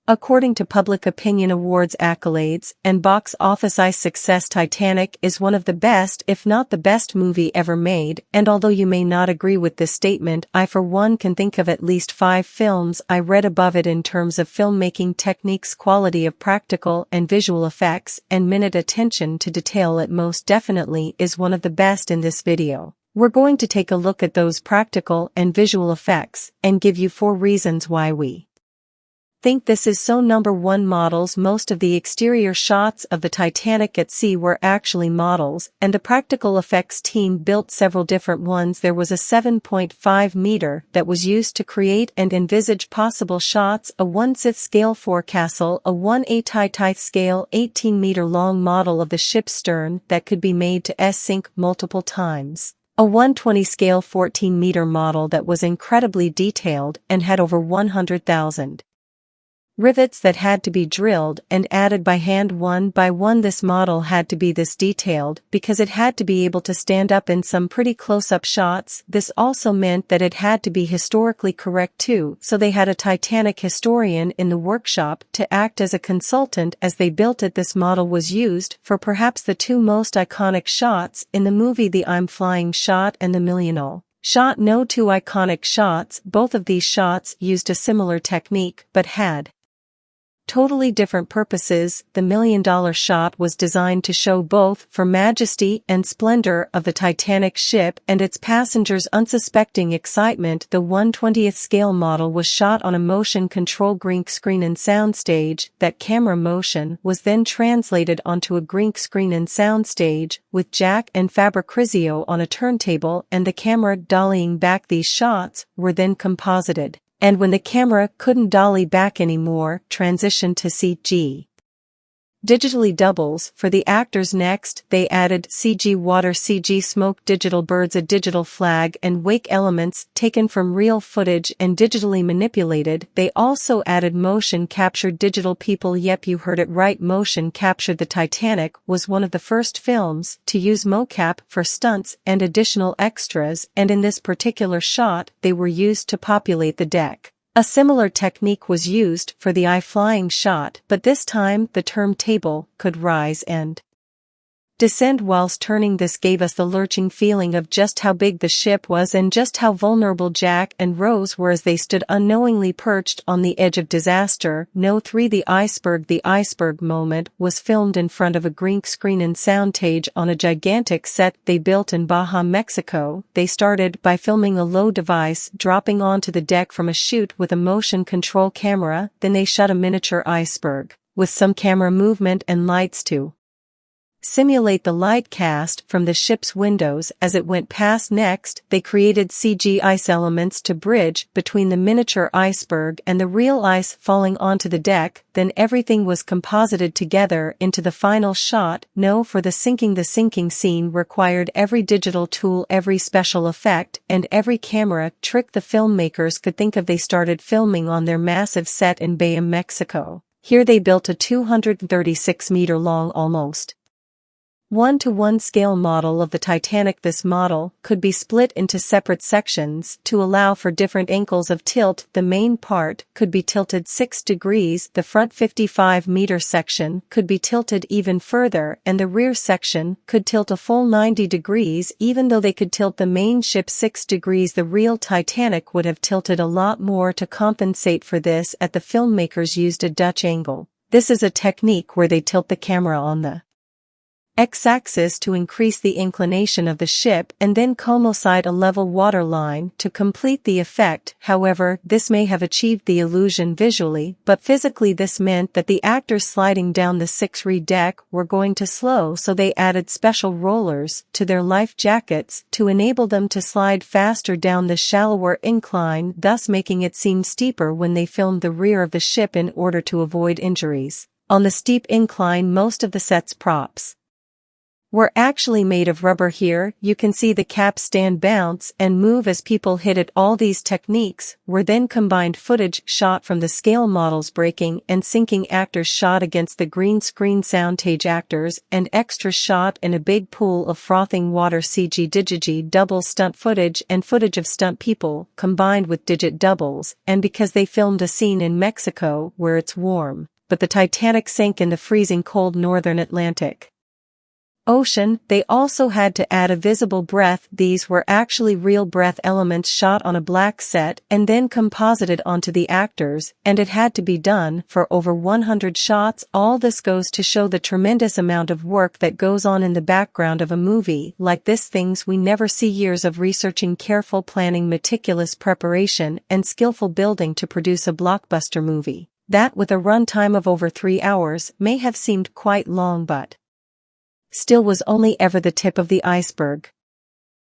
According to Public Opinion Awards accolades and box office success, Titanic is one of the best, if not the best movie ever made, and although you may not agree with this statement, I for one can think of at least 5 films I read above it in terms of filmmaking techniques, quality of practical and visual effects, and minute attention to detail. It most definitely is one of the best. In this video, we're going to take a look at those practical and visual effects and give you 4 reasons why we think this is so. Number 1. Models. Most of the exterior shots of the Titanic at sea were actually models, and the practical effects team built several different ones. There was a 7.5 meter that was used to create and envisage possible shots, a 1/6 scale forecastle, a 1/8 scale 18-meter long model of the ship's stern that could be made to sink multiple times, a 1/20 scale 14-meter model that was incredibly detailed and had over 100,000 rivets that had to be drilled and added by hand one by one. This model had to be this detailed because it had to be able to stand up in some pretty close-up shots. This also meant that it had to be historically correct too, so they had a Titanic historian in the workshop to act as a consultant as they built it. This model was used for perhaps the 2 most iconic shots in the movie, the I'm Flying shot and the Millionaire shot. No 2 iconic shots. Both of these shots used a similar technique but had totally different purposes. The $1 million shot was designed to show both for majesty and splendor of the Titanic ship and its passengers' unsuspecting excitement. The 1/20th scale model was shot on a motion control green screen and soundstage. That camera motion was then translated onto a green screen and soundstage with Jack and Fabrizio on a turntable and the camera dollying back. These shots were then composited, and when the camera couldn't dolly back anymore, transitioned to CG digitally doubles for the actors. Next, they added CG water, CG smoke, digital birds, a digital flag, and wake elements taken from real footage and digitally manipulated. They also added motion captured digital people. Yep, you heard it right, motion captured. The Titanic was one of the first films to use mocap for stunts and additional extras, and in this particular shot, they were used to populate the deck. A similar technique was used for the I'm Flying shot, but this time the turntable could rise and descend whilst turning. This gave us the lurching feeling of just how big the ship was and just how vulnerable Jack and Rose were as they stood unknowingly perched on the edge of disaster. No. 3. The iceberg. The iceberg moment was filmed in front of a green screen and soundstage on a gigantic set they built in Baja, Mexico. They started by filming a low device dropping onto the deck from a chute with a motion control camera. Then they shot a miniature iceberg with some camera movement and lights to simulate the light cast from the ship's windows as it went past. Next, they created CG ice elements to bridge between the miniature iceberg and the real ice falling onto the deck. Then everything was composited together into the final shot. No, for the sinking. The sinking scene required every digital tool, every special effect, and every camera trick the filmmakers could think of. They started filming on their massive set in Baja, Mexico. Here they built a 236-meter long, almost 1:1 scale model of the Titanic. This model could be split into separate sections to allow for different angles of tilt. The main part could be tilted 6 degrees, the front 55-meter section could be tilted even further, and the rear section could tilt a full 90 degrees. Even though they could tilt the main ship 6 degrees, the real Titanic would have tilted a lot more. To compensate for this, the filmmakers used a Dutch angle. This is a technique where they tilt the camera on the x-axis to increase the inclination of the ship and then coincide a level water line to complete the effect. However, this may have achieved the illusion visually, but physically this meant that the actors sliding down the 6-reed deck were going to slow, so they added special rollers to their life jackets to enable them to slide faster down the shallower incline, thus making it seem steeper when they filmed the rear of the ship in order to avoid injuries. On the steep incline, most of the set's props were actually made of rubber. Here, you can see the capstan bounce and move as people hit it. All these techniques were then combined footage shot from the scale models breaking and sinking, actors shot against the green screen, soundtage actors and extras shot in a big pool of frothing water, CG digi double stunt footage and footage of stunt people combined with digit doubles. And because they filmed a scene in Mexico where it's warm, but the Titanic sank in the freezing cold northern Atlantic Ocean, they also had to add a visible breath. These were actually real breath elements shot on a black set and then composited onto the actors, and it had to be done for over 100 shots. All this goes to show the tremendous amount of work that goes on in the background of a movie like this. Things we never see: years of researching, careful planning, meticulous preparation, and skillful building to produce a blockbuster movie that, with a runtime of over 3 hours, may have seemed quite long, but still was only ever the tip of the iceberg.